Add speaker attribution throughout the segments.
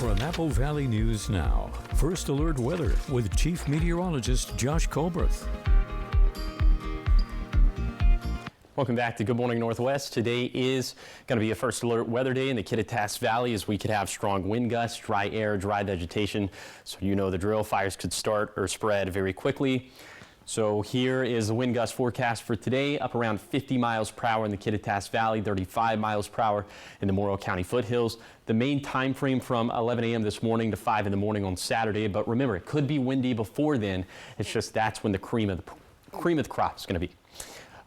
Speaker 1: From Apple Valley News Now, First Alert Weather with Chief Meteorologist Josh Colberth.
Speaker 2: Welcome back to Good Morning Northwest. Today is going to be a First Alert weather day in the Kittitas Valley, as we could have strong wind gusts, dry air, dry vegetation. So you know the drill. Fires could start or spread very quickly. So here is the wind gust forecast for today, up around 50 miles per hour in the Kittitas Valley, 35 miles per hour in the Morrow County foothills. The main time frame from 11 a.m. this morning to 5 in the morning on Saturday. But remember, it could be windy before then. It's just that's when the cream of the crop is going to be.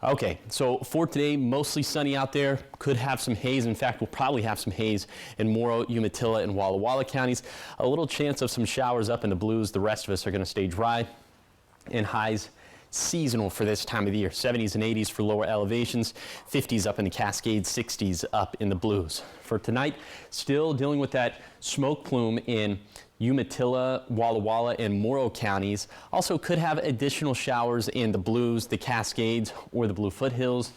Speaker 2: Okay, so for today, mostly sunny out there. Could have some haze. In fact, we'll probably have some haze in Morrow, Umatilla, and Walla Walla counties. A little chance of some showers up in the blues. The rest of us are going to stay dry. And highs seasonal for this time of the year. 70s and 80s for lower elevations, 50s up in the Cascades, 60s up in the blues. For tonight, still dealing with that smoke plume in Umatilla, Walla Walla, and Morrow counties. Also could have additional showers in the blues, the Cascades, or the Blue Foothills.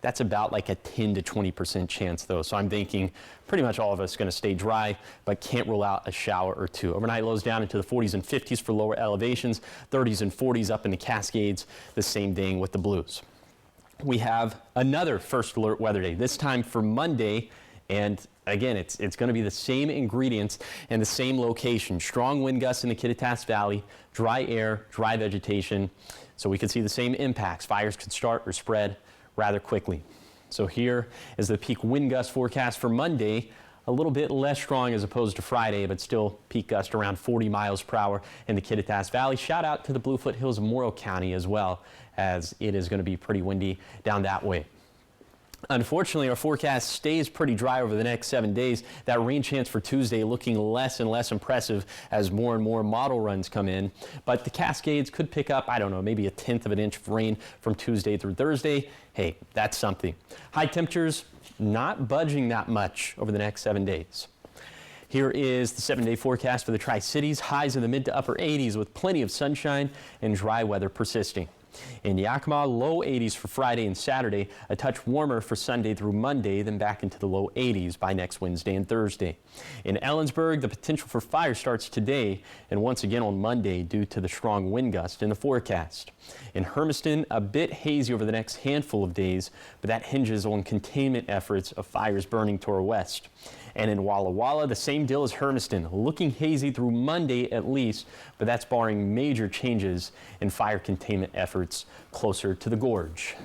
Speaker 2: That's about like a 10 to 20% chance though. So I'm thinking pretty much all of us going to stay dry, but can't rule out a shower or two. Overnight lows down into the 40s and 50s for lower elevations, 30s and 40s up in the Cascades, the same thing with the blues. We have another First Alert weather day, this time for Monday. And again, it's going to be the same ingredients and the same location. Strong wind gusts in the Kittitas Valley, dry air, dry vegetation. So we could see the same impacts. Fires could start or spread rather quickly. So here is the peak wind gust forecast for Monday. A little bit less strong as opposed to Friday, but still peak gust around 40 miles per hour in the Kittitas Valley. Shout out to the Blue Foothills of Morrow County as well, as it is going to be pretty windy down that way. Unfortunately, our forecast stays pretty dry over the next 7 days. That rain chance for Tuesday looking less and less impressive as more and more model runs come in. But the Cascades could pick up, I don't know, maybe a 1/10 of an inch of rain from Tuesday through Thursday. Hey, that's something. High temperatures not budging that much over the next 7 days. Here is the 7-day forecast for the Tri-Cities. Highs in the mid to upper 80s with plenty of sunshine and dry weather persisting. In Yakima, low 80s for Friday and Saturday, a touch warmer for Sunday through Monday, then back into the low 80s by next Wednesday and Thursday. In Ellensburg, the potential for fire starts today and once again on Monday due to the strong wind gust in the forecast. In Hermiston, a bit hazy over the next handful of days, but that hinges on containment efforts of fires burning to our west. And in Walla Walla, the same deal as Hermiston, looking hazy through Monday at least, but that's barring major changes in fire containment efforts closer to the gorge.